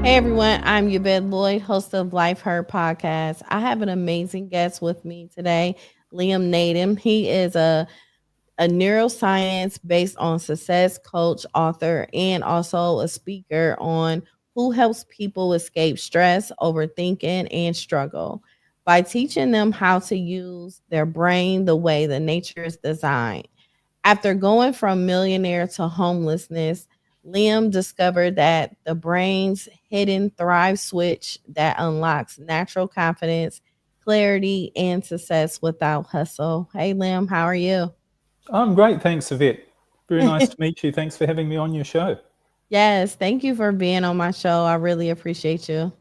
Hey everyone, I'm Yvette Lloyd, host of Life Her podcast. I have an amazing guest with me today, Liam Naden. He is a neuroscience based on success coach, author, and also a speaker on who helps people escape stress, overthinking, and struggle by teaching them how to use their brain the way the nature is designed. After going from millionaire to homelessness, Liam discovered that the brain's hidden thrive switch that unlocks natural confidence, clarity, and success without hustle. Hey, Liam, how are you? I'm great, thanks, Yvette. Very nice to meet you. Thanks for having me on your show. Yes, thank you for being on my show. I really appreciate you.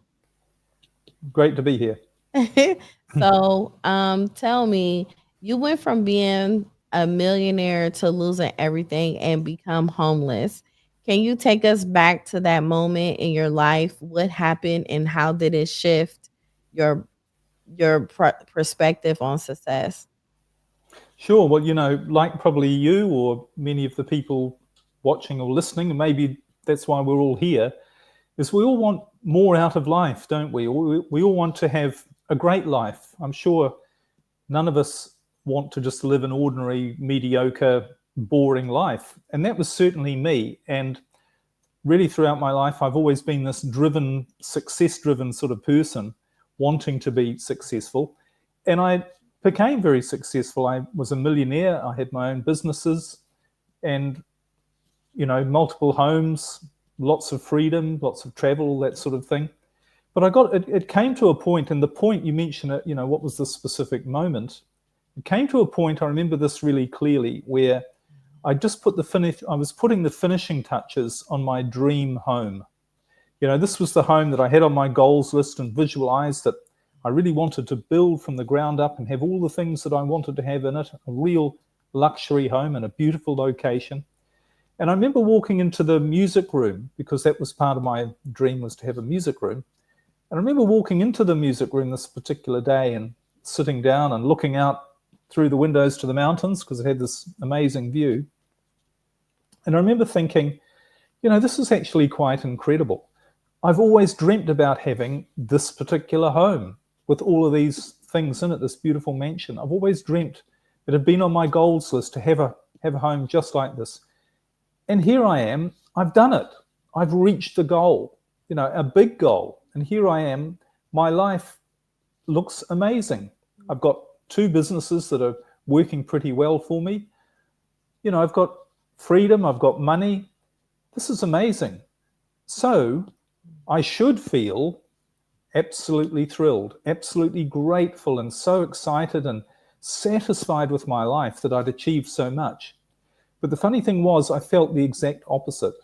Great to be here. Tell me, you went from being a millionaire to losing everything and become homeless. Can you take us back to that moment in your life? What happened and how did it shift your perspective on success? Sure, well, like probably you or many of the people watching or listening, and maybe that's why we're all here, is we all want more out of life, don't we? We all want to have a great life. I'm sure none of us want to just live an ordinary, mediocre, boring life. And that was certainly me. And really throughout my life, I've always been this driven, success driven sort of person, wanting to be successful. And I became very successful. I was a millionaire. I had my own businesses and, multiple homes, lots of freedom, lots of travel, that sort of thing. But it came to a point, and the point you mentioned it, what was the specific moment? It came to a point, I remember this really clearly, where I was putting the finishing touches on my dream home. This was the home that I had on my goals list and visualized that I really wanted to build from the ground up and have all the things that I wanted to have in it, a real luxury home in a beautiful location. And I remember walking into the music room because that was part of my dream, was to have a music room. And I remember walking into the music room this particular day and sitting down and looking out through the windows to the mountains because it had this amazing view. And I remember thinking, this is actually quite incredible. I've always dreamt about having this particular home with all of these things in it, this beautiful mansion. I've always dreamt, it had been on my goals list to have a home just like this. And here I am, I've done it. I've reached the goal, a big goal. And here I am, my life looks amazing. I've got two businesses that are working pretty well for me. I've got freedom, I've got money. This is amazing. So I should feel absolutely thrilled, absolutely grateful, and so excited and satisfied with my life that I'd achieved so much. But the funny thing was, I felt the exact opposite.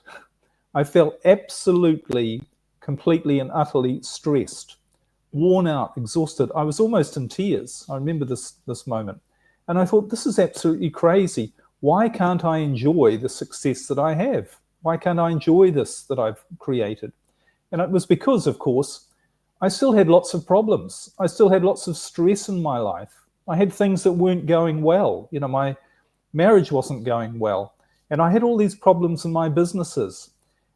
I felt absolutely, completely, and utterly stressed, worn out, exhausted. I was almost in tears. I remember this moment. And I thought, this is absolutely crazy. Why can't I enjoy the success that I have? Why can't I enjoy this that I've created? And it was because, of course, I still had lots of problems. I still had lots of stress in my life. I had things that weren't going well. My marriage wasn't going well. And I had all these problems in my businesses.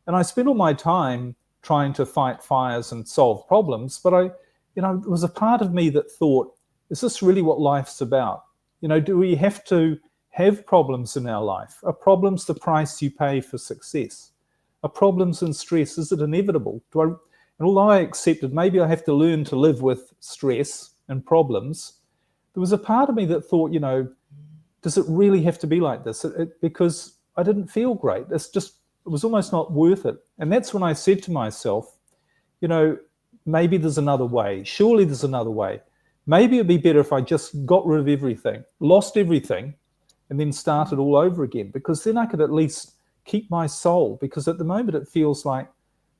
And I spent all my time trying to fight fires and solve problems. But there was a part of me that thought, is this really what life's about? Do we have to have problems in our life? Are problems the price you pay for success? Are problems and stress, is it inevitable? And although I accepted maybe I have to learn to live with stress and problems, there was a part of me that thought, does it really have to be like this? Because I didn't feel great. It was almost not worth it. And that's when I said to myself, maybe there's another way. Surely there's another way. Maybe it'd be better if I just got rid of everything, lost everything, and then started all over again, because then I could at least keep my soul. Because at the moment it feels like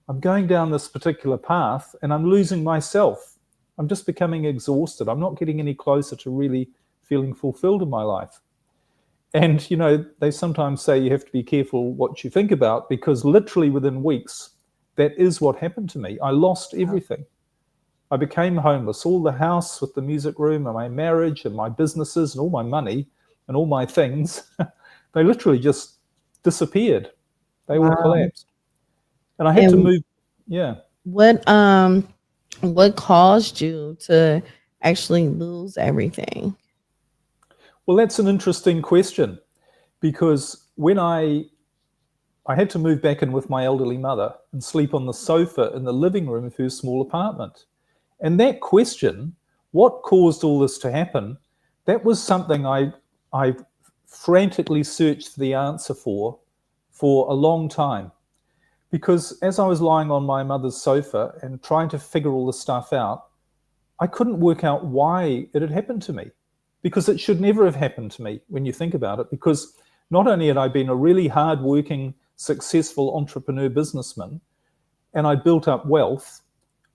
I'm going down this particular path and I'm losing myself. I'm just becoming exhausted. I'm not getting any closer to really feeling fulfilled in my life. And, they sometimes say you have to be careful what you think about, because literally within weeks, that is what happened to me. I lost everything. I became homeless. All the house with the music room and my marriage and my businesses and all my money and all my things, they literally just disappeared. They all Wow. collapsed. And I had to And move. Yeah. what caused you to actually lose everything? Well, that's an interesting question, because when I had to move back in with my elderly mother and sleep on the sofa in the living room of her small apartment. And that question, what caused all this to happen, that was something I frantically searched the answer for a long time. Because as I was lying on my mother's sofa and trying to figure all this stuff out, I couldn't work out why it had happened to me, because it should never have happened to me when you think about it. Because not only had I been a really hard-working, successful entrepreneur businessman, and I built up wealth,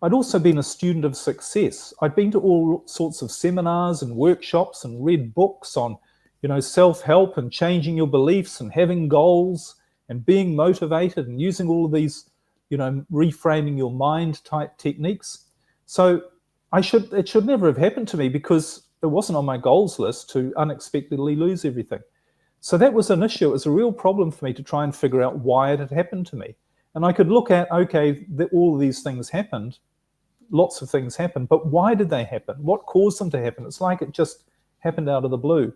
I'd also been a student of success. I'd been to all sorts of seminars and workshops and read books on, self-help and changing your beliefs and having goals and being motivated and using all of these, reframing your mind type techniques. So it should never have happened to me, because it wasn't on my goals list to unexpectedly lose everything. So that was an issue. It was a real problem for me to try and figure out why it had happened to me. And I could look at, okay, all of these things happened, lots of things happened, but why did they happen? What caused them to happen? It's like it just happened out of the blue.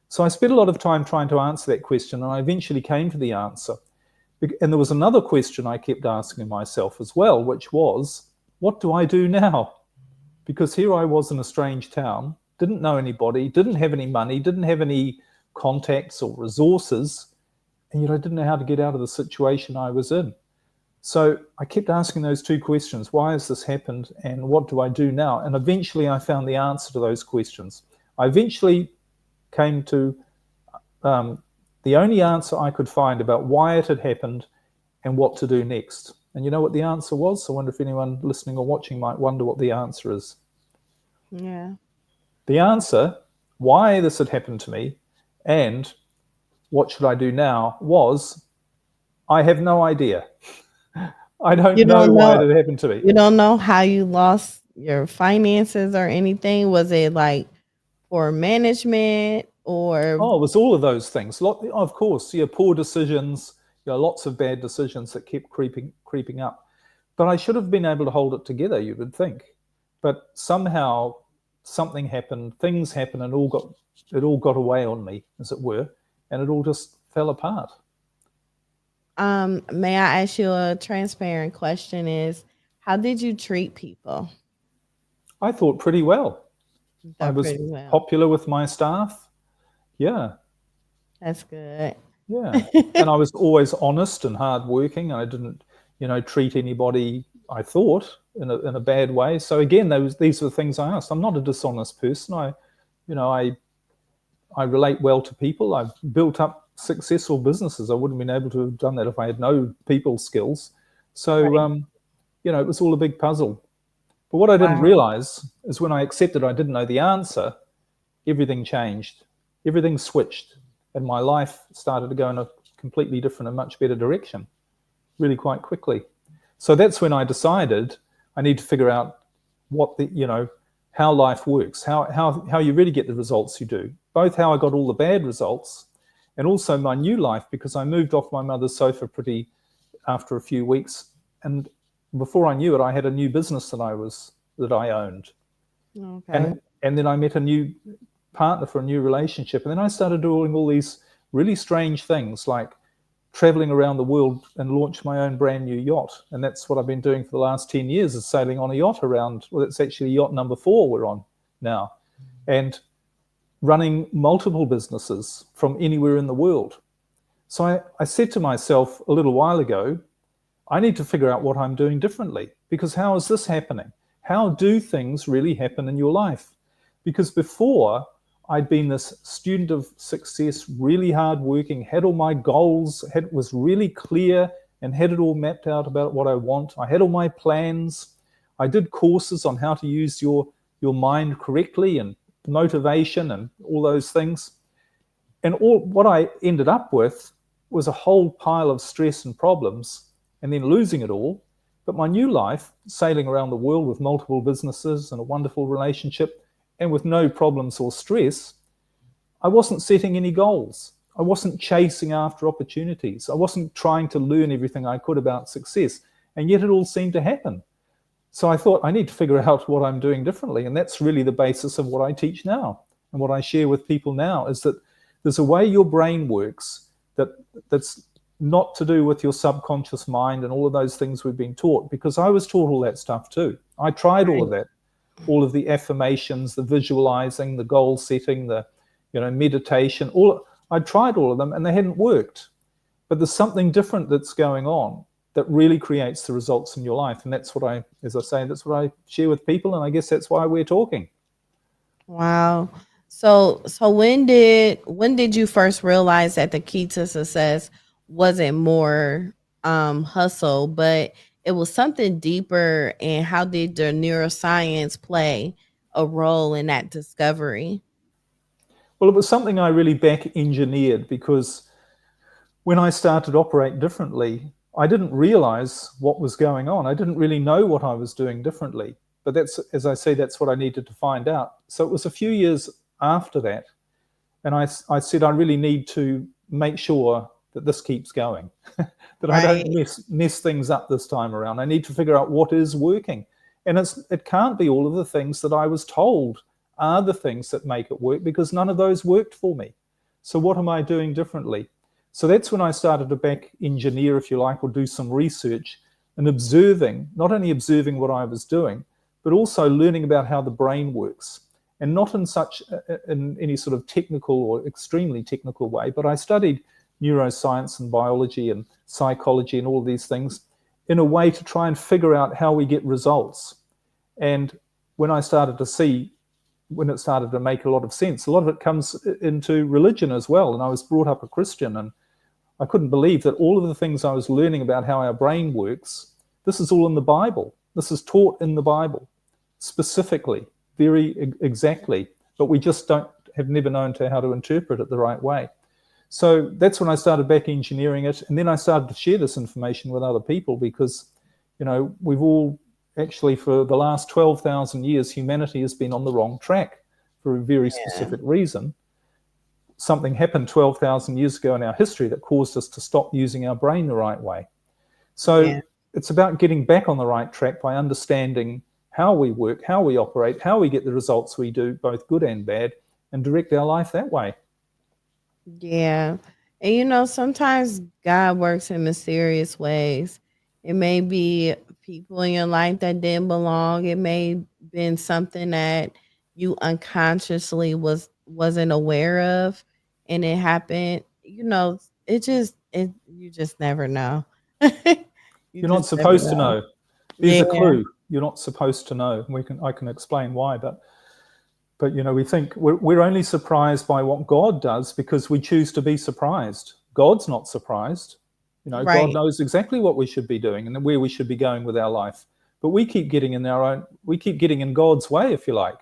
So I spent a lot of time trying to answer that question, and I eventually came to the answer. And there was another question I kept asking myself as well, which was, what do I do now? Because here I was in a strange town, didn't know anybody, didn't have any money, didn't have any contacts or resources, and yet I didn't know how to get out of the situation I was in. So I kept asking those two questions: why has this happened, and what do I do now? And eventually I found the answer to those questions. I eventually came to the only answer I could find about why it had happened and what to do next. And you know what the answer was? I wonder if anyone listening or watching might wonder what the answer is. Yeah. The answer, why this had happened to me and what should I do now, was, I have no idea. I don't know why it had happened to me. You don't know how you lost your finances or anything? Was it like poor management or? Oh, it was all of those things. Of course, poor decisions, lots of bad decisions that kept creeping up. But I should have been able to hold it together, you would think. But somehow something happened, things happened, and it all got away on me, as it were, and it all just fell apart. May I ask you a transparent question? Is how did you treat people? I thought pretty well. I was popular with my staff. Yeah. That's good. Yeah. And I was always honest and hardworking. I didn't, treat anybody, I thought, in a bad way. So again, these were the things I asked. I'm not a dishonest person. I relate well to people. I've built up successful businesses. I wouldn't have been able to have done that if I had no people skills. So, right. It was all a big puzzle. But what I didn't realize is when I accepted I didn't know the answer, everything changed. Everything switched. And my life started to go in a completely different and much better direction really quite quickly. So that's when I decided I need to figure out how life works, how you really get the results you do, both how I got all the bad results and also my new life, because I moved off my mother's sofa after a few weeks. And before I knew it, I had a new business that I owned. Okay. And then I met a new partner for a new relationship. And then I started doing all these really strange things, like traveling around the world and launch my own brand new yacht. And that's what I've been doing for the last 10 years, is sailing on a yacht around, well, it's actually yacht number 4 we're on now, and running multiple businesses from anywhere in the world. So I said to myself a little while ago, I need to figure out what I'm doing differently, because how is this happening? How do things really happen in your life? Because before, I'd been this student of success, really hardworking, had all my goals, was really clear and had it all mapped out about what I want. I had all my plans. I did courses on how to use your mind correctly and motivation and all those things. And what I ended up with was a whole pile of stress and problems, and then losing it all. But my new life, sailing around the world with multiple businesses and a wonderful relationship, and with no problems or stress, I wasn't setting any goals. I wasn't chasing after opportunities. I wasn't trying to learn everything I could about success. And yet it all seemed to happen. So I thought I need to figure out what I'm doing differently. And that's really the basis of what I teach now. And what I share with people now is that there's a way your brain works that's not to do with your subconscious mind and all of those things we've been taught, because I was taught all that stuff too. I tried all of that, all of the affirmations, the visualizing, the goal setting, the meditation. I tried all of them and they hadn't worked. But there's something different that's going on that really creates the results in your life. And that's what that's what I share with people. And I guess that's why we're talking. Wow. So when did you first realize that the key to success wasn't more hustle, but it was something deeper? And how did the neuroscience play a role in that discovery? Well, it was something I really back engineered, because when I started to operate differently, I didn't realize what was going on. I didn't really know what I was doing differently. But that's, as I say, that's what I needed to find out. So it was a few years after that, and I said, I really need to make sure that this keeps going, that I don't mess things up this time around. I need to figure out what is working. And it can't be all of the things that I was told are the things that make it work, because none of those worked for me. So what am I doing differently? So that's when I started to back engineer, if you like, or do some research and observing, not only observing what I was doing, but also learning about how the brain works. And not in any sort of technical or extremely technical way, but I studied neuroscience and biology and psychology and all of these things in a way to try and figure out how we get results. And when it started to make a lot of sense, a lot of it comes into religion as well. And I was brought up a Christian, and I couldn't believe that all of the things I was learning about how our brain works, this is all in the Bible. This is taught in the Bible, specifically, very exactly, but we just have never known how to interpret it the right way. So that's when I started back engineering it. And then I started to share this information with other people, because, we've all actually, for the last 12,000 years, humanity has been on the wrong track for a very specific reason. Something happened 12,000 years ago in our history that caused us to stop using our brain the right way. So it's about getting back on the right track by understanding how we work, how we operate, how we get the results we do, both good and bad, and direct our life that way. Yeah. And sometimes God works in mysterious ways. It may be people in your life that didn't belong. It may been something that you unconsciously wasn't aware of, and it happened. You just never know. You You're not just never supposed to know. There's Yeah. a clue. You're not supposed to know. I can explain why, but we think we're only surprised by what God does because we choose to be surprised. God's not surprised. God Right. knows exactly what we should be doing and where we should be going with our life. But we keep getting in God's way, if you like.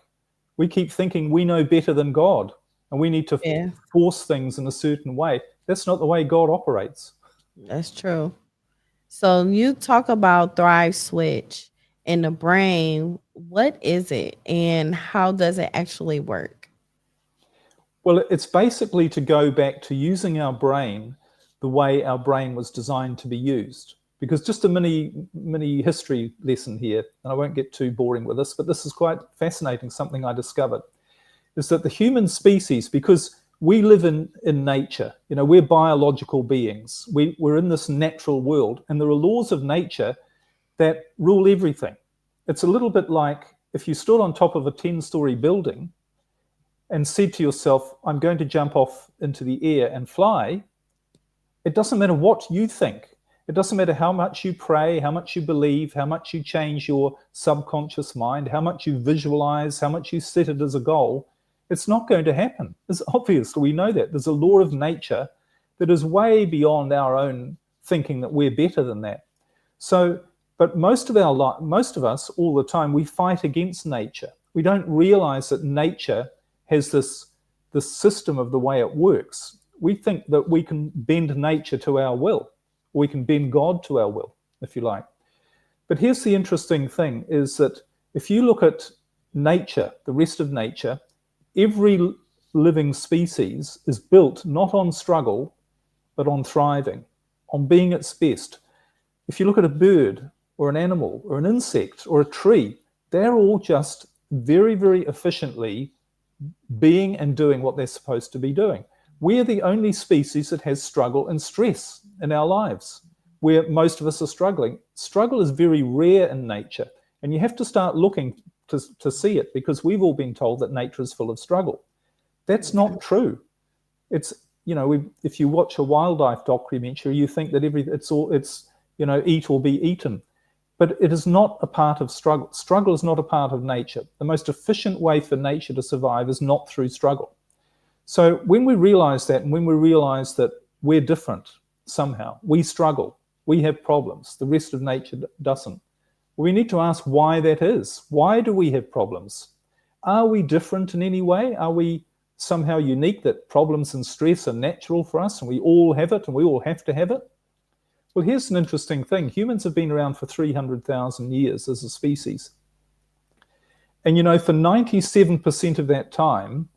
We keep thinking we know better than God, and we need to force things in a certain way. That's not the way God operates. That's true. So you talk about Thrive Switch in the brain. What is it and how does it actually work? Well, it's basically to go back to using our brain the way our brain was designed to be used. Because just a mini history lesson here, and I won't get too boring with this, but this is quite fascinating, something I discovered, is that the human species, because we live in nature, we're biological beings. We're in this natural world, and there are laws of nature that rule everything. It's a little bit like if you stood on top of a 10-story building and said to yourself, I'm going to jump off into the air and fly. It doesn't matter what you think. It doesn't matter how much you pray, how much you believe, how much you change your subconscious mind, how much you visualize, how much you set it as a goal. It's not going to happen. It's obvious. We know that. There's a law of nature that is way beyond our own thinking that we're better than that. So, but most of us all the time, we fight against nature. We don't realize that nature has this system of the way it works. We think that we can bend nature to our will. We can bend God to our will, if you like. But here's the interesting thing, is that if you look at nature, the rest of nature, every living species is built not on struggle, but on thriving, on being its best. If you look at a bird, or an animal or an insect or a tree, they're all just very, very efficiently being and doing what they're supposed to be doing. We're the only species that has struggle and stress in our lives, where most of us are struggling. Struggle is very rare in nature, and you have to start looking to see it, because we've all been told that nature is full of struggle. That's not true. It's, if you watch a wildlife documentary, you think that it's eat or be eaten. But it is not a part of struggle. Struggle is not a part of nature. The most efficient way for nature to survive is not through struggle. So when we realize that, and when we realize that we're different somehow, we struggle, we have problems, the rest of nature doesn't, we need to ask why that is. Why do we have problems? Are we different in any way? Are we somehow unique, that problems and stress are natural for us and we all have it and we all have to have it? Well, here's an interesting thing. Humans have been around for 300,000 years as a species. And, for 97% of that time,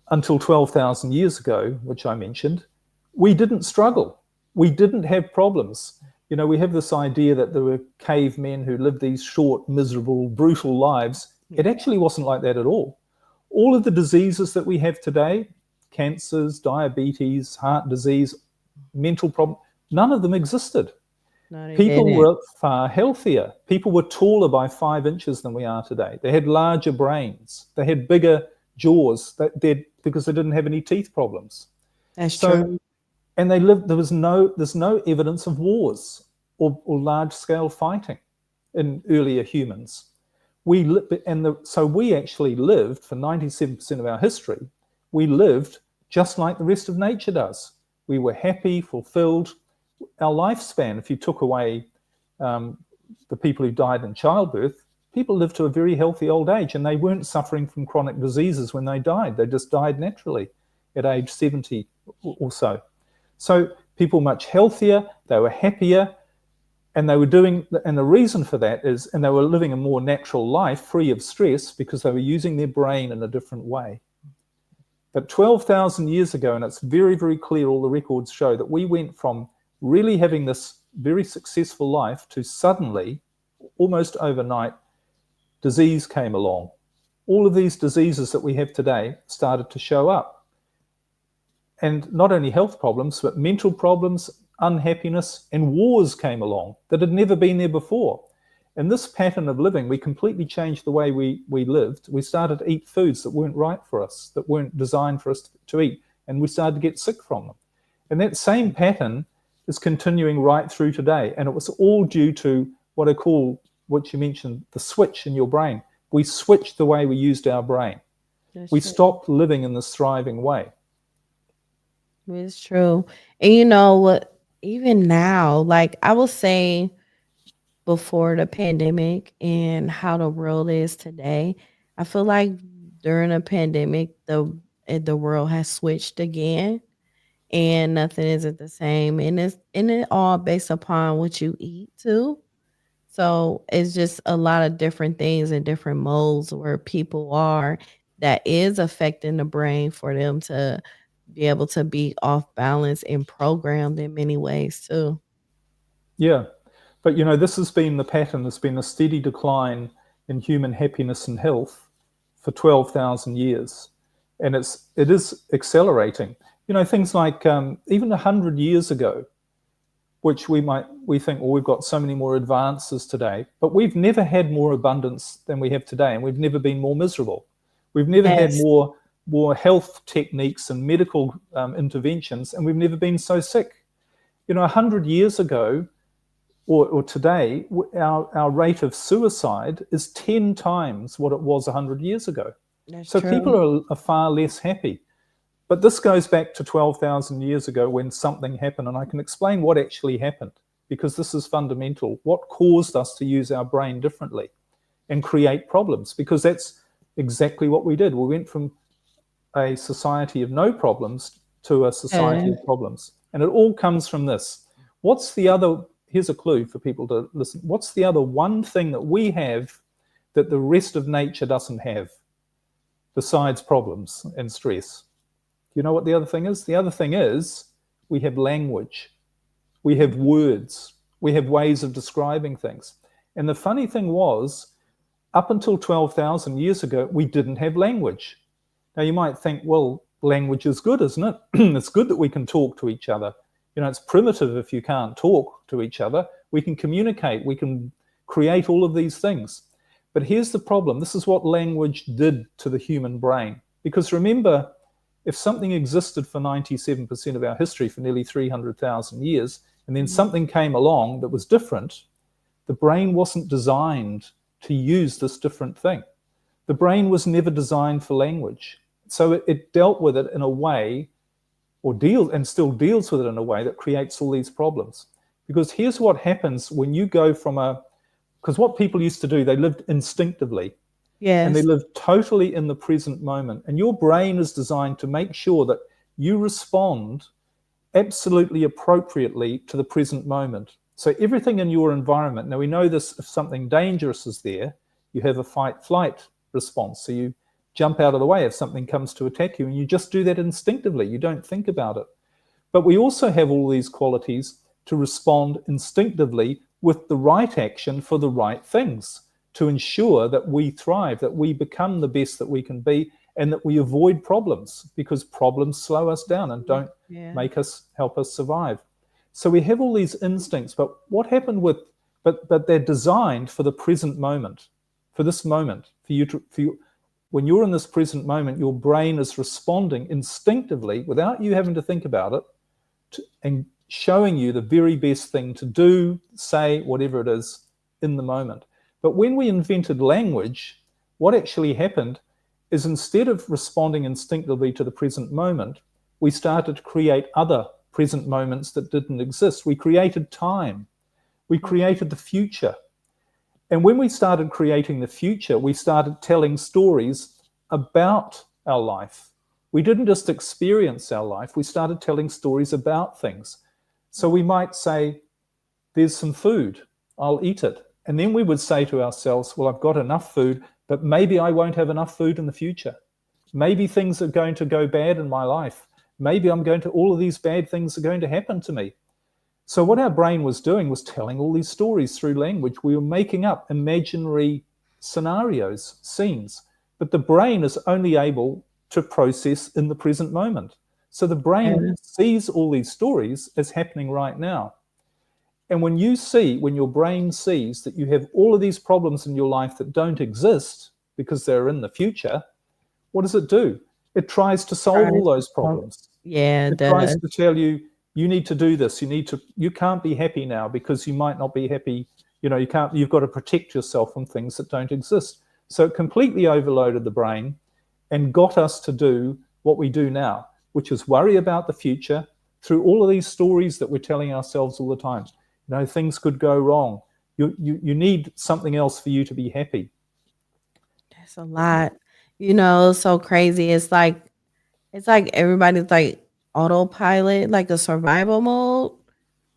until 12,000 years ago, which I mentioned, we didn't struggle. We didn't have problems. We have this idea that there were cavemen who lived these short, miserable, brutal lives. It actually wasn't like that at all. All of the diseases that we have today, cancers, diabetes, heart disease, mental problems, none of them existed. People were far healthier. People were taller by 5 inches than we are today. They had larger brains. They had bigger jaws because they didn't have any teeth problems. That's true. And they lived. There's no evidence of wars or large-scale fighting in earlier humans. So we actually lived for 97% of our history. We lived just like the rest of nature does. We were happy, fulfilled. Our lifespan, if you took away the people who died in childbirth, people lived to a very healthy old age, and they weren't suffering from chronic diseases when they died. They just died naturally at age 70 or so. So people much healthier, they were happier, and the reason for that is, and they were living a more natural life, free of stress, because they were using their brain in a different way. But 12,000 years ago, and it's very, very clear, all the records show that we went from really having this very successful life to suddenly, almost overnight, disease came along. All of these diseases that we have today started to show up. And not only health problems, but mental problems, unhappiness, and wars came along that had never been there before. In this pattern of living, we completely changed the way we lived. We started to eat foods that weren't right for us, that weren't designed for us to eat, and we started to get sick from them. And that same pattern is continuing right through today. And it was all due to what I call, what you mentioned, the switch in your brain. We switched the way we used our brain. We stopped living in this thriving way. It's true. And you know what? Even now, like I will say, before the pandemic and how the world is today, I feel like during the pandemic, the world has switched again, and nothing isn't the same. And it all based upon what you eat too. So it's just a lot of different things and different modes where people are that is affecting the brain for them to be able to be off balance and programmed in many ways too. Yeah. But, this has been the pattern. There's been a steady decline in human happiness and health for 12,000 years. And it is accelerating. Things like even 100 years ago, which we think, well, we've got so many more advances today, but we've never had more abundance than we have today, and we've never been more miserable. We've never had more health techniques and medical interventions, and we've never been so sick. 100 years ago or today, our rate of suicide is 10 times what it was 100 years ago. That's so true. People are far less happy. But this goes back to 12,000 years ago when something happened, and I can explain what actually happened, because this is fundamental. What caused us to use our brain differently and create problems? Because that's exactly what we did. We went from a society of no problems to a society of problems. And it all comes from this. Here's a clue for people to listen. What's the other one thing that we have that the rest of nature doesn't have besides problems and stress? You know what the other thing is? The other thing is we have language. We have words. We have ways of describing things. And the funny thing was, up until 12,000 years ago, we didn't have language. Now you might think, well, language is good, isn't it? It's good that we can talk to each other. You know, it's primitive if you can't talk to each other. We can communicate, we can create all of these things. But here's the problem. This is what language did to the human brain. Because remember, if something existed for 97% of our history for nearly 300,000 years, and then something came along that was different, the brain wasn't designed to use this different thing. The brain was never designed for language. So it dealt with it in a way, or still deals with it in a way that creates all these problems. Because here's what happens when you go from because what people used to do, they lived instinctively. Yes. And they live totally in the present moment. And your brain is designed to make sure that you respond absolutely appropriately to the present moment. So everything in your environment, now we know this, if something dangerous is there, you have a fight-flight response. So you jump out of the way if something comes to attack you, and you just do that instinctively. You don't think about it. But we also have all these qualities to respond instinctively with the right action for the right things, to ensure that we thrive, that we become the best that we can be, and that we avoid problems, because problems slow us down and don't help us survive. So we have all these instincts, but what happened but they're designed for the present moment, for this moment, when you're in this present moment, your brain is responding instinctively without you having to think about it, and showing you the very best thing to do, say, whatever it is in the moment. But when we invented language, what actually happened is, instead of responding instinctively to the present moment, we started to create other present moments that didn't exist. We created time. We created the future. And when we started creating the future, we started telling stories about our life. We didn't just experience our life, we started telling stories about things. So we might say, there's some food, I'll eat it. And then we would say to ourselves, well, I've got enough food, but maybe I won't have enough food in the future. Maybe things are going to go bad in my life. Maybe all of these bad things are going to happen to me. So what our brain was doing was telling all these stories through language. We were making up imaginary scenarios, scenes, but the brain is only able to process in the present moment. So the brain sees all these stories as happening right now. And when your brain sees that you have all of these problems in your life that don't exist because they're in the future, what does it do? It tries to solve all those problems. Yeah, it tries to tell you, you need to do this. You can't be happy now because you might not be happy. You've got to protect yourself from things that don't exist. So it completely overloaded the brain and got us to do what we do now, which is worry about the future through all of these stories that we're telling ourselves all the time. Things could go wrong. You need something else for you to be happy. That's a lot. So crazy. It's like everybody's like autopilot, like a survival mode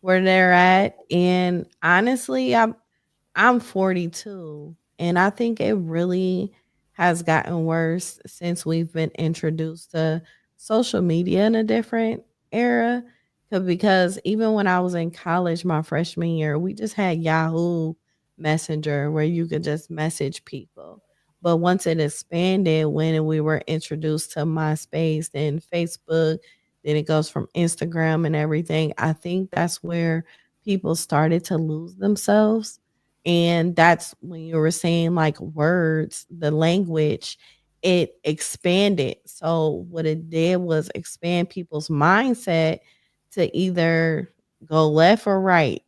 where they're at. And honestly, I'm 42, and I think it really has gotten worse since we've been introduced to social media in a different era. Because even when I was in college, my freshman year, we just had Yahoo Messenger where you could just message people. But once it expanded, when we were introduced to MySpace and Facebook, then it goes from Instagram and everything. I think that's where people started to lose themselves. And that's when you were saying like words, the language, it expanded. So what it did was expand people's mindset to either go left or right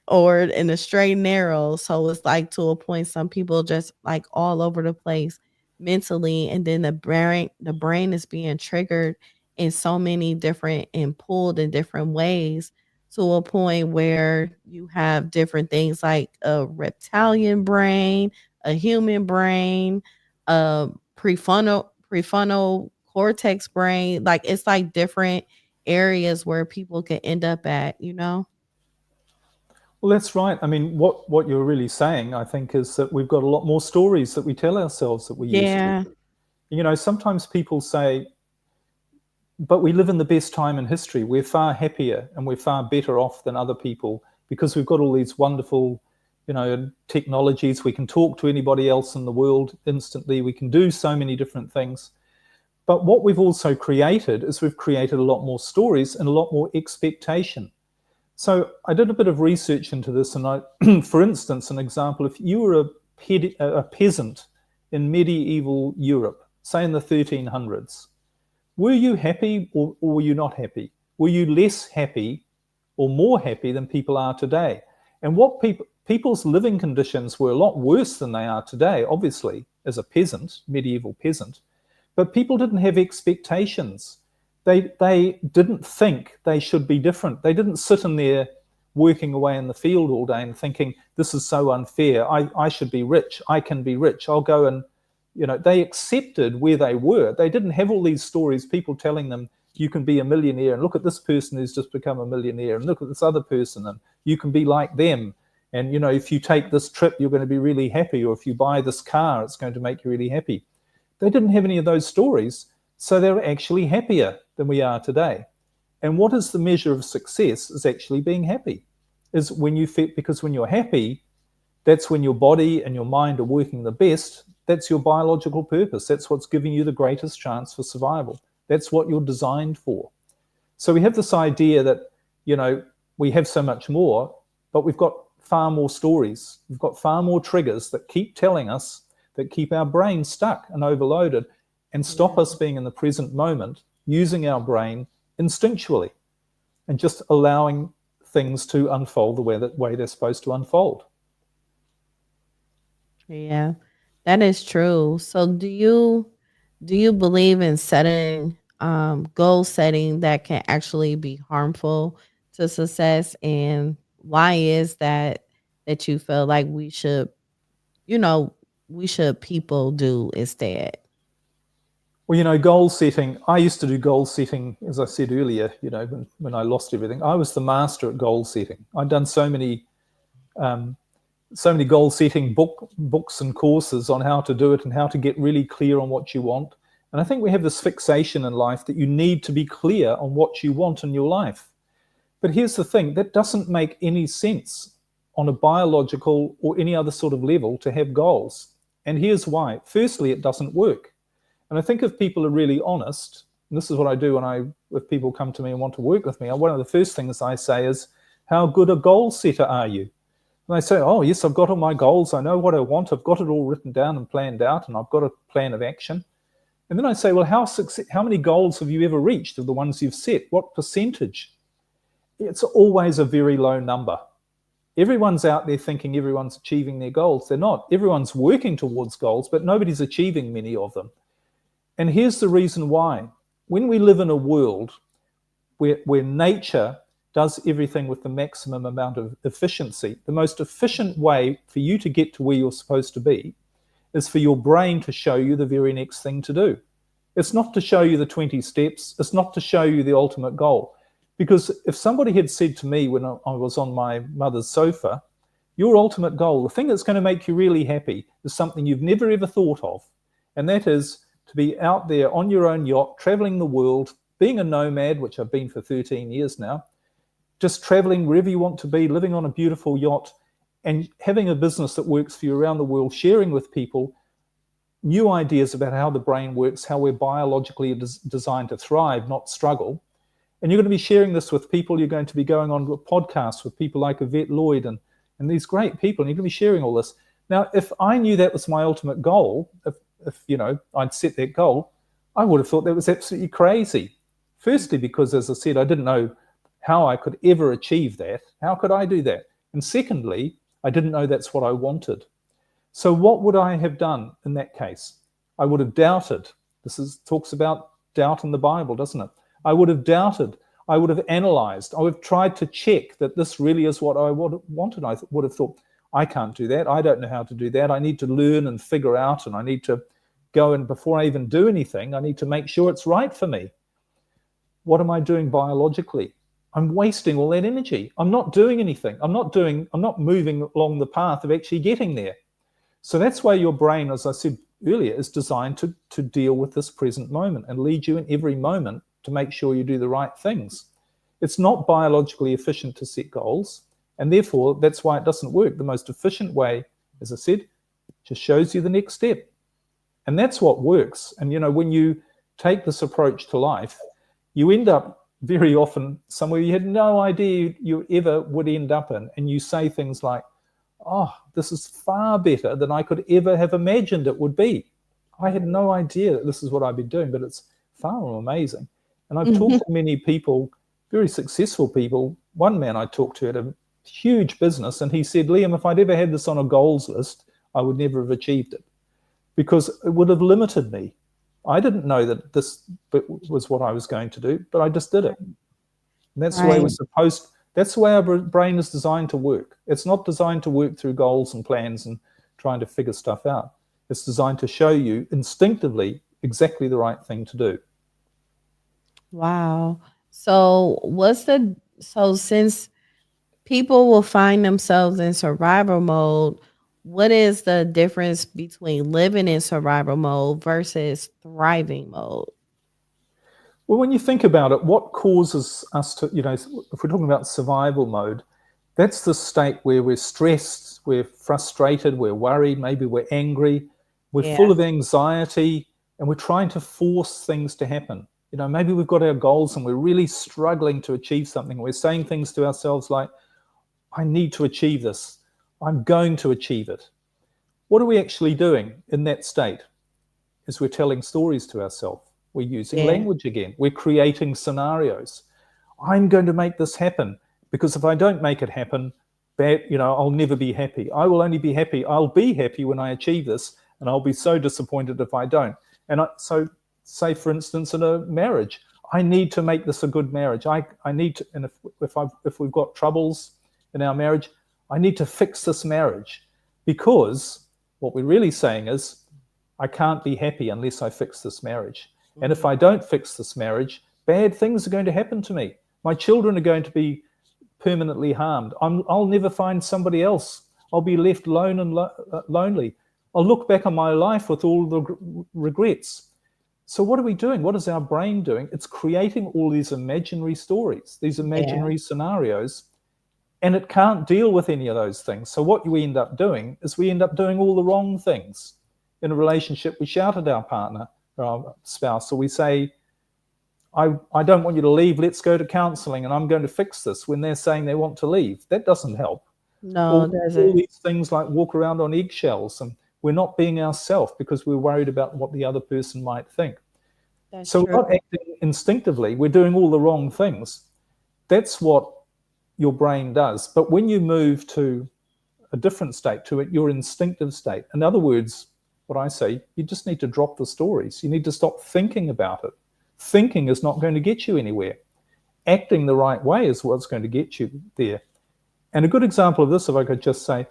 or in a straight and narrow. So it's like, to a point, some people just like all over the place mentally, and then the brain is being triggered in so many different and pulled in different ways, to a point where you have different things like a reptilian brain, a human brain, a prefrontal cortex brain. Like, it's like different areas where people can end up at. Well, that's right. I mean, what you're really saying, I think, is that we've got a lot more stories that we tell ourselves that we used to. Sometimes people say, but we live in the best time in history. We're far happier and we're far better off than other people because we've got all these wonderful and technologies. We can talk to anybody else in the world instantly. We can do so many different things. But what we've also created is we've created a lot more stories and a lot more expectation. So I did a bit of research into this, and for instance, an example, if you were a peasant in medieval Europe, say in the 1300s, were you happy or were you not happy? Were you less happy or more happy than people are today? And what people's living conditions were a lot worse than they are today, obviously, as a peasant, medieval peasant. But people didn't have expectations. They didn't think they should be different. They didn't sit in there working away in the field all day and thinking, this is so unfair. I should be rich. I can be rich. I'll go and, they accepted where they were. They didn't have all these stories, people telling them, you can be a millionaire, and look at this person who's just become a millionaire, and look at this other person, and you can be like them. And, if you take this trip, you're going to be really happy. Or if you buy this car, it's going to make you really happy. They didn't have any of those stories, so they were actually happier than we are today. And what is the measure of success is actually being happy. Is when you feel, because when you're happy, that's when your body and your mind are working the best. That's your biological purpose. That's what's giving you the greatest chance for survival. That's what you're designed for. So we have this idea that, we have so much more, but we've got far more stories. We've got far more triggers that keep telling us, that keep our brain stuck and overloaded and stop us being in the present moment, using our brain instinctually and just allowing things to unfold the way they're supposed to unfold. Yeah, that is true. So do you believe in setting goal setting that can actually be harmful to success, and why is that you feel like you know we should people do instead? Well, goal setting, I used to do goal setting, as I said earlier, when I lost everything. I was the master at goal setting. I'd done so many goal setting books and courses on how to do it and how to get really clear on what you want. And I think we have this fixation in life that you need to be clear on what you want in your life. But here's the thing, that doesn't make any sense on a biological or any other sort of level to have goals. And here's why. Firstly, it doesn't work. And I think if people are really honest, and this is what I do if people come to me and want to work with me, one of the first things I say is, how good a goal setter are you? And they say, oh, yes, I've got all my goals. I know what I want. I've got it all written down and planned out, and I've got a plan of action. And then I say, well, how many goals have you ever reached of the ones you've set? What percentage? It's always a very low number. Everyone's out there thinking everyone's achieving their goals. They're not. Everyone's working towards goals, but nobody's achieving many of them. And here's the reason why. When we live in a world where nature does everything with the maximum amount of efficiency, the most efficient way for you to get to where you're supposed to be is for your brain to show you the very next thing to do. It's not to show you the 20 steps. It's not to show you the ultimate goal. Because if somebody had said to me when I was on my mother's sofa, your ultimate goal, the thing that's going to make you really happy, is something you've never ever thought of. And that is to be out there on your own yacht, traveling the world, being a nomad, which I've been for 13 years now, just traveling wherever you want to be, living on a beautiful yacht, and having a business that works for you around the world, sharing with people new ideas about how the brain works, how we're biologically designed to thrive, not struggle. And you're going to be sharing this with people. You're going to be going on a podcast with people like Yvette Lloyd and these great people, and you're going to be sharing all this. Now, if I knew that was my ultimate goal, if I'd set that goal, I would have thought that was absolutely crazy. Firstly, because, as I said, I didn't know how I could ever achieve that. How could I do that? And secondly, I didn't know that's what I wanted. So what would I have done in that case? I would have doubted. Talks about doubt in the Bible, doesn't it? I would have doubted. I would have analyzed. I would have tried to check that this really is what I wanted. I would have thought, I can't do that. I don't know how to do that. I need to learn and figure out, and I need to go, and before I even do anything, I need to make sure it's right for me. What am I doing biologically? I'm wasting all that energy. I'm not doing anything. I'm not moving along the path of actually getting there. So that's why your brain, as I said earlier, is designed to deal with this present moment and lead you in every moment to make sure you do the right things. It's not biologically efficient to set goals, And therefore, that's why it doesn't work. The most efficient way, as I said, just shows you the next step. And that's what works. And, when you take this approach to life, you end up very often somewhere you had no idea you ever would end up in. And you say things like, oh, this is far better than I could ever have imagined it would be. I had no idea that this is what I'd be doing, but it's far more amazing. And I've talked to many people, very successful people. One man I talked to had a huge business, and he said, Liam, if I'd ever had this on a goals list, I would never have achieved it because it would have limited me. I didn't know that this was what I was going to do, but I just did it. And that's the way we're supposed. That's the way our brain is designed to work. It's not designed to work through goals and plans and trying to figure stuff out. It's designed to show you instinctively exactly the right thing to do. Wow. So since people will find themselves in survival mode, what is the difference between living in survival mode versus thriving mode? Well, when you think about it, what causes us to, if we're talking about survival mode, that's the state where we're stressed, we're frustrated, we're worried, maybe we're angry, we're full of anxiety, and we're trying to force things to happen. Maybe we've got our goals and we're really struggling to achieve something. We're saying things to ourselves like, I need to achieve this. I'm going to achieve it. What are we actually doing in that state? Is we're telling stories to ourselves. We're using language again. We're creating scenarios. I'm going to make this happen because if I don't make it happen, I'll never be happy. I will only be happy. I'll be happy when I achieve this, and I'll be so disappointed if I don't. And so say, for instance, in a marriage, I need to make this a good marriage. I need to, and if we've got troubles in our marriage, I need to fix this marriage, because what we're really saying is, I can't be happy unless I fix this marriage. And if I don't fix this marriage, bad things are going to happen to me. My children are going to be permanently harmed. I'll never find somebody else. I'll be left alone and lonely. I'll look back on my life with all the regrets. So what are we doing? What is our brain doing? It's creating all these imaginary stories, these imaginary scenarios, and it can't deal with any of those things. So what we end up doing is we end up doing all the wrong things. In a relationship, we shout at our partner or our spouse, or we say, I don't want you to leave, let's go to counseling and I'm going to fix this, when they're saying they want to leave. That doesn't help. No, it doesn't. All these things like walk around on eggshells, and we're not being ourselves because we're worried about what the other person might think. So we're not acting instinctively, we're doing all the wrong things. That's what your brain does. But when you move to a different state, to your instinctive state, in other words, what I say, you just need to drop the stories. You need to stop thinking about it. Thinking is not going to get you anywhere. Acting the right way is what's going to get you there. And a good example of this, if I could just say,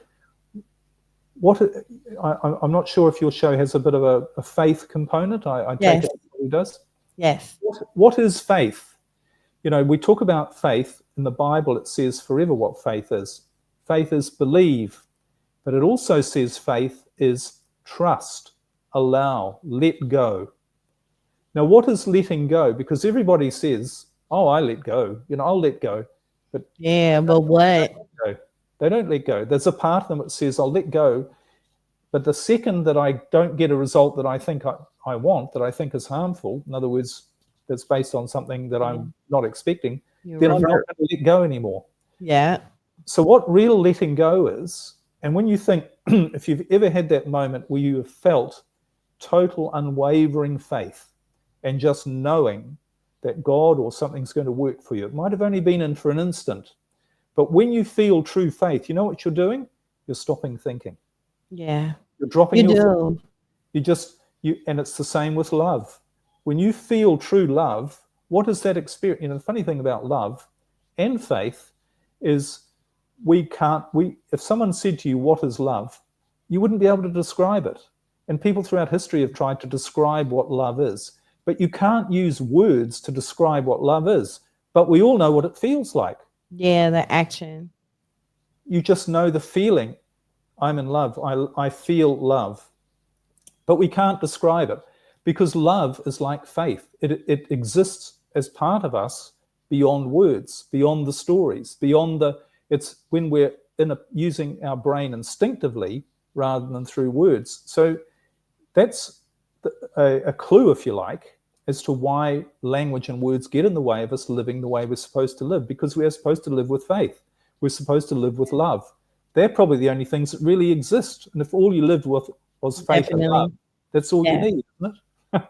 I'm not sure if your show has a bit of a faith component. I take it it does. Yes. What is faith? We talk about faith. In the Bible, it says forever what faith is. Faith is believe, but it also says faith is trust, allow, let go. Now, what is letting go? Because everybody says, oh, I let go, I'll let go. But but what? They don't let go. There's a part of them that says, I'll let go. But the second that I don't get a result that I think I want, that I think is harmful, in other words, that's based on something that I'm not expecting, then I'm not going to let go anymore. Yeah. So what real letting go is, and when you think, if you've ever had that moment where you have felt total unwavering faith and just knowing that God or something's going to work for you, it might have only been in for an instant, but when you feel true faith, you know what you're doing? You're stopping thinking. Yeah. You're dropping your and it's the same with love. When you feel true love, what is that experience? The funny thing about love and faith is if someone said to you, what is love? You wouldn't be able to describe it. And people throughout history have tried to describe what love is, but you can't use words to describe what love is. But we all know what it feels like. Yeah, the action. You just know the feeling. I'm in love. I feel love. But we can't describe it, because love is like faith. It exists as part of us beyond words, beyond the stories, beyond It's when we're using our brain instinctively rather than through words. So that's a clue, if you like, as to why language and words get in the way of us living the way we're supposed to live, because we are supposed to live with faith. We're supposed to live with love. They're probably the only things that really exist. And if all you lived with was faith and love, that's all you need, isn't it?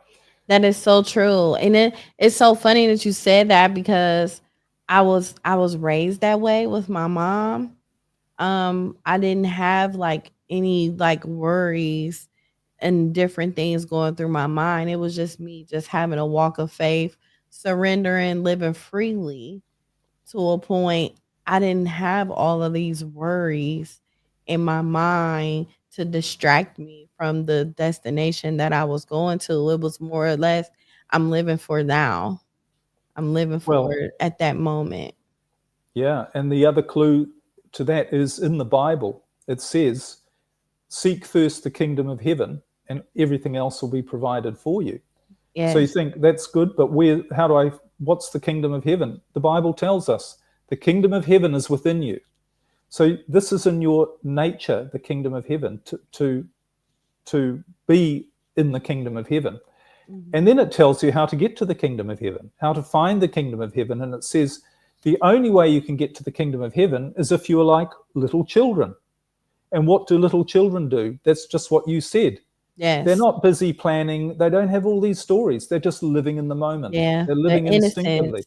That is so true. And it's so funny that you said that, because I was raised that way with my mom. I didn't have like any like worries and different things going through my mind. It was just me just having a walk of faith, surrendering, living freely to a point. I didn't have all of these worries in my mind to distract me from the destination that I was going to. It was more or less, I'm living for now. I'm living for it at that moment. Yeah. And the other clue to that is in the Bible. It says, seek first the kingdom of heaven and everything else will be provided for you. Yes. So you think that's good, but what's the kingdom of heaven? The Bible tells us the kingdom of heaven is within you. So this is in your nature, the kingdom of heaven, to be in the kingdom of heaven. Mm-hmm. And then it tells you how to get to the kingdom of heaven, how to find the kingdom of heaven. And it says the only way you can get to the kingdom of heaven is if you are like little children. And what do little children do? That's just what you said. Yes. They're not busy planning. They don't have all these stories. They're just living in the moment. Yeah. They're living instinctively.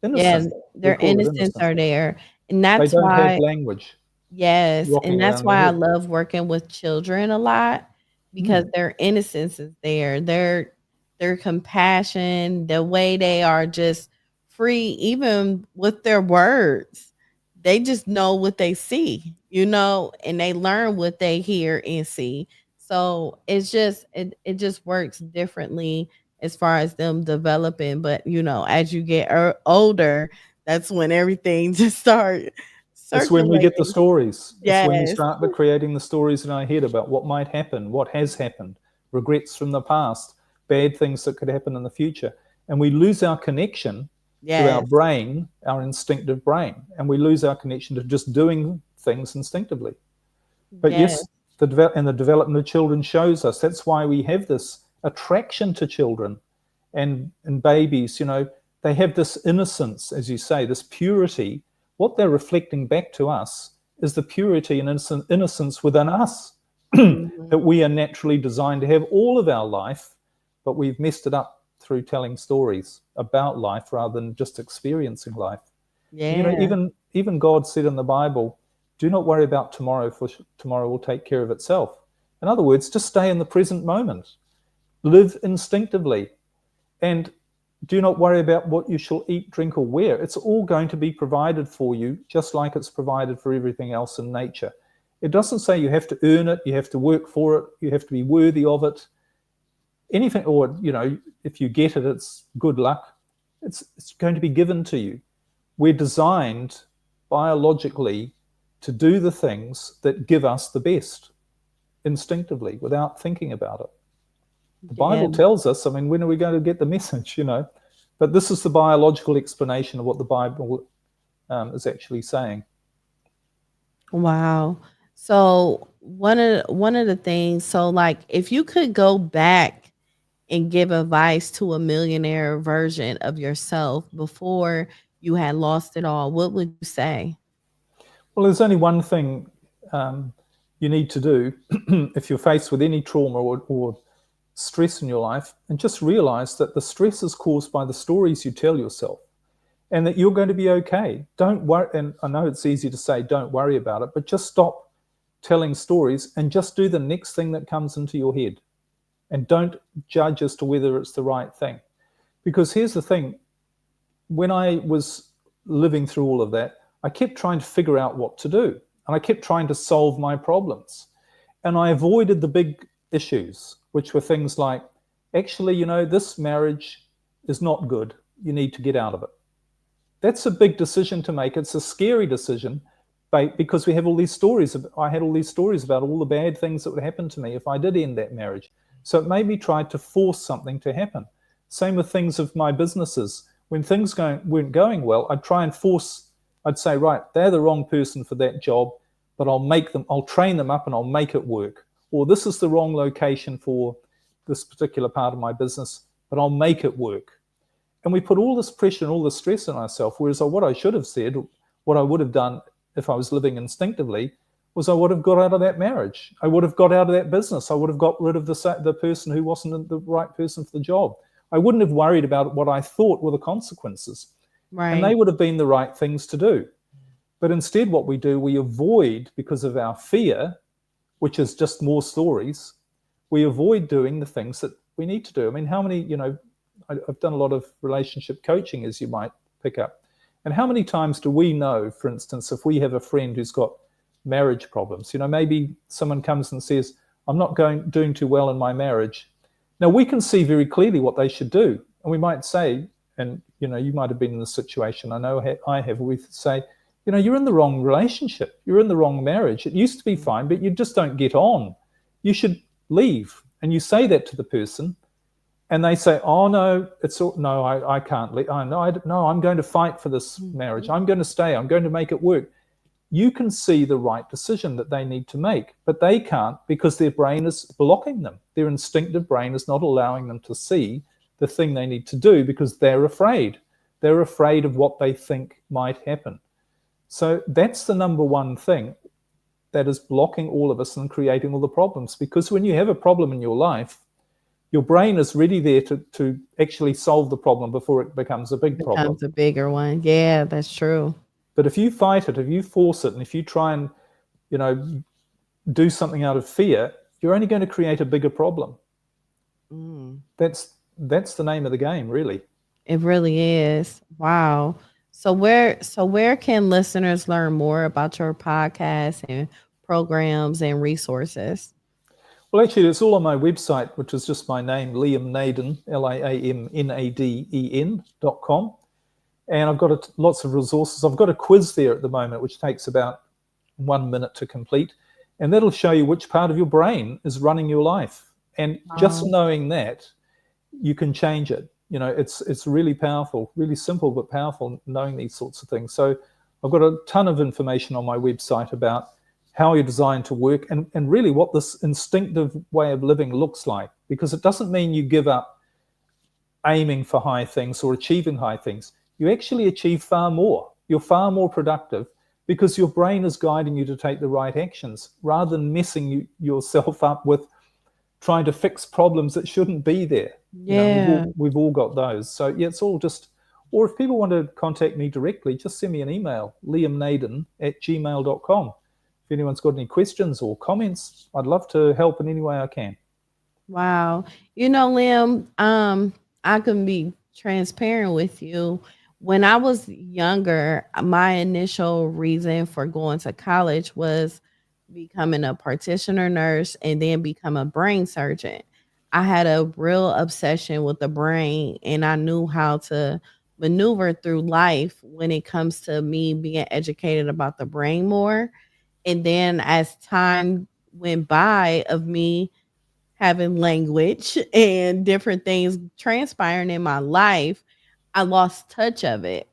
Innocent. Yeah, their innocence are there. And that's they don't why have language. Yes. And that's why I love working with children a lot, because their innocence is there. Their compassion, the way they are just free, even with their words. They just know what they see, and they learn what they hear and see. So it's just it just works differently as far as them developing. But as you get older, that's when everything just starts. It's when we get the stories. Yes. It's when we start creating the stories in our head about what might happen, what has happened, regrets from the past, bad things that could happen in the future. And we lose our connection to our brain, our instinctive brain. And we lose our connection to just doing things instinctively. But yes, the development of children shows us that's why we have this attraction to children and babies. They have this innocence, as you say, this purity. What they're reflecting back to us is the purity and innocence within us that we are naturally designed to have all of our life, but we've messed it up through telling stories about life rather than just experiencing life. Yeah. Even God said in the Bible, do not worry about tomorrow, for tomorrow will take care of itself. In other words, just stay in the present moment. Live instinctively. And do not worry about what you shall eat, drink, or wear. It's all going to be provided for you, just like it's provided for everything else in nature. It doesn't say you have to earn it, you have to work for it, you have to be worthy of it. Anything, or, if you get it, it's good luck. It's going to be given to you. We're designed biologically to do the things that give us the best instinctively without thinking about it. The Bible tells us, when are we going to get the message, But this is the biological explanation of what the Bible is actually saying. Wow. So one of the things, so like if you could go back and give advice to a millionaire version of yourself before you had lost it all, what would you say? Well, there's only one thing you need to do if you're faced with any trauma or stress in your life, and just realize that the stress is caused by the stories you tell yourself and that you're going to be okay. Don't worry. And I know it's easy to say, don't worry about it, but just stop telling stories and just do the next thing that comes into your head. And don't judge as to whether it's the right thing. Because here's the thing. When I was living through all of that, I kept trying to figure out what to do. And I kept trying to solve my problems. And I avoided the big issues, which were things like, actually, this marriage is not good. You need to get out of it. That's a big decision to make. It's a scary decision because we have all these stories. I had all these stories about all the bad things that would happen to me if I did end that marriage. So it made me try to force something to happen. Same with things of my businesses. When things weren't going well, I'd try and force I'd say, right, they're the wrong person for that job, but I'll train them up and I'll make it work. Or this is the wrong location for this particular part of my business, but I'll make it work. And we put all this pressure and all this stress on ourselves, whereas what I should have said, what I would have done if I was living instinctively, was I would have got out of that marriage. I would have got out of that business. I would have got rid of the person who wasn't the right person for the job. I wouldn't have worried about what I thought were the consequences. And they Right. would have been the right things to do. But instead, what we do, we avoid, because of our fear, which is just more stories, we avoid doing the things that we need to do. I mean, how many, I've done a lot of relationship coaching, as you might pick up. And how many times do we know, for instance, if we have a friend who's got marriage problems, maybe someone comes and says, I'm not doing too well in my marriage. Now, we can see very clearly what they should do. And we might say, and, you might have been in this situation, I know I have, we say, you're in the wrong relationship. You're in the wrong marriage. It used to be fine, but you just don't get on. You should leave. And you say that to the person, and they say, oh, no, no, I can't leave. No, I'm going to fight for this marriage. I'm going to stay. I'm going to make it work. You can see the right decision that they need to make, but they can't because their brain is blocking them. Their instinctive brain is not allowing them to see the thing they need to do because they're afraid. They're afraid of what they think might happen. So that's the number one thing that is blocking all of us and creating all the problems. Because when you have a problem in your life, your brain is ready there to actually solve the problem before it becomes a big problem. Becomes a bigger one. Yeah, that's true. But if you fight it, if you force it, and if you try and, do something out of fear, you're only going to create a bigger problem. Mm. That's the name of the game, really. It really is. Wow. So where can listeners learn more about your podcast and programs and resources? Well, actually, it's all on my website, which is just my name, Liam Naden, LAAMNADEN.com. And I've got lots of resources. I've got a quiz there at the moment, which takes about 1 minute to complete. And that'll show you which part of your brain is running your life. And just knowing that, you can change it. It's really powerful, really simple, but powerful, knowing these sorts of things. So I've got a ton of information on my website about how you're designed to work and really what this instinctive way of living looks like. Because it doesn't mean you give up aiming for high things or achieving high things. You actually achieve far more. You're far more productive because your brain is guiding you to take the right actions rather than messing yourself up with trying to fix problems that shouldn't be there. Yeah. We've all got those. So yeah, it's all just, or if people want to contact me directly, just send me an email, liamnaden@gmail.com. If anyone's got any questions or comments, I'd love to help in any way I can. Wow. Liam, I can be transparent with you. When I was younger, my initial reason for going to college was becoming a practitioner nurse and then become a brain surgeon. I had a real obsession with the brain and I knew how to maneuver through life when it comes to me being educated about the brain more. And then as time went by of me having language and different things transpiring in my life, I lost touch of it.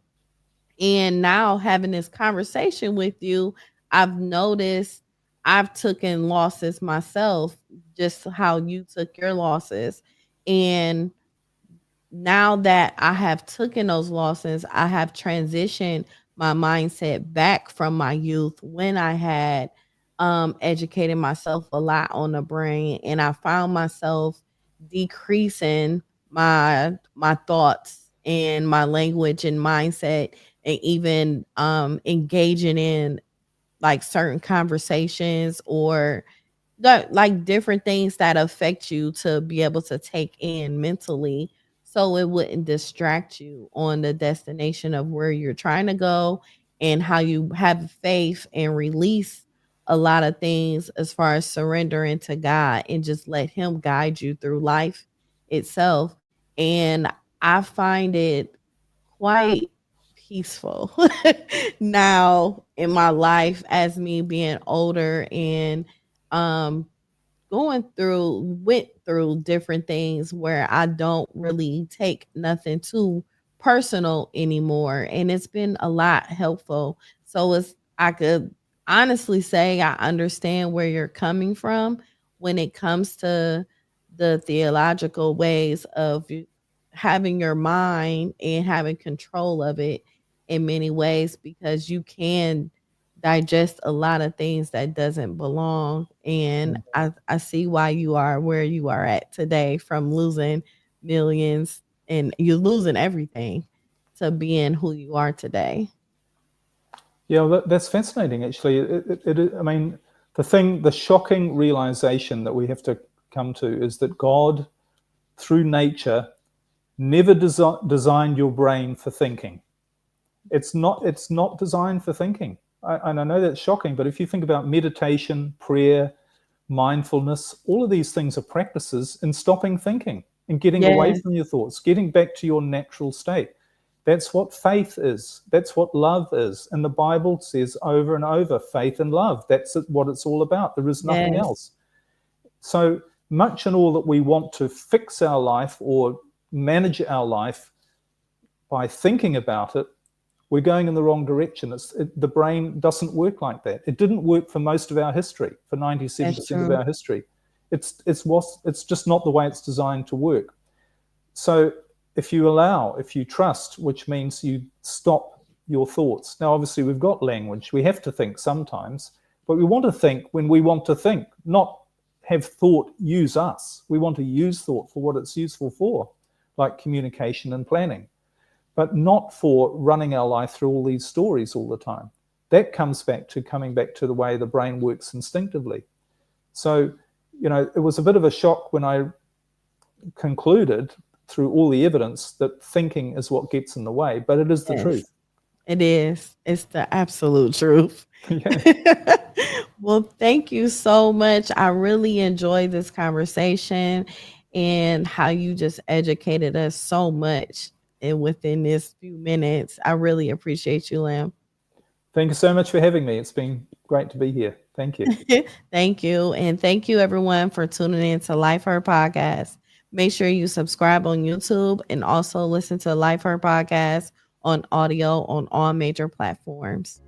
And now having this conversation with you, I've noticed I've taken losses myself, just how you took your losses. And now that I have taken those losses, I have transitioned my mindset back from my youth when I had educated myself a lot on the brain, and I found myself decreasing my thoughts and my language and mindset, and even engaging in like certain conversations or like different things that affect you to be able to take in mentally, so it wouldn't distract you on the destination of where you're trying to go, and how you have faith and release a lot of things as far as surrendering to God and just let him guide you through life itself. And I find it quite peaceful now in my life as me being older and um went through different things where I don't really take nothing too personal anymore, and it's been a lot helpful. So it's I could honestly say I understand where you're coming from when it comes to the theological ways of having your mind and having control of it in many ways, because you can digest a lot of things that doesn't belong. And Mm. I see why you are where you are at today, from losing millions and you're losing everything to being who you are today. Yeah, that's fascinating. Actually, I mean, the shocking realization that we have to come to is that God, through nature, never designed your brain for thinking. It's not designed for thinking. And I know that's shocking, but if you think about meditation, prayer, mindfulness, all of these things are practices in stopping thinking and getting away Yes, from your thoughts, getting back to your natural state. That's what faith is. That's what love is. And the Bible says over and over, faith and love. That's what it's all about. There is nothing yes, else. So much and all that we want to fix our life or manage our life by thinking about it, we're going in the wrong direction. The brain doesn't work like that. It didn't work for most of our history, for that's 97% of true. our history. It's just not the way it's designed to work. So if you trust, which means you stop your thoughts. Now, obviously, we've got language. We have to think sometimes, but we want to think when we want to think, not have thought use us. We want to use thought for what it's useful for, like communication and planning, but not for running our life through all these stories all the time. That comes back to coming back to the way the brain works instinctively. So, it was a bit of a shock when I concluded through all the evidence that thinking is what gets in the way, but it is the Yes, truth. it is. It's the absolute truth. Yeah. Well, thank you so much. I really enjoyed this conversation and how you just educated us so much and within this few minutes. I really appreciate you, Lam. Thank you so much for having me. It's been great to be here. Thank you. Thank you. And thank you, everyone, for tuning in to Life Her Podcast. Make sure you subscribe on YouTube and also listen to Life Her Podcast on audio on all major platforms.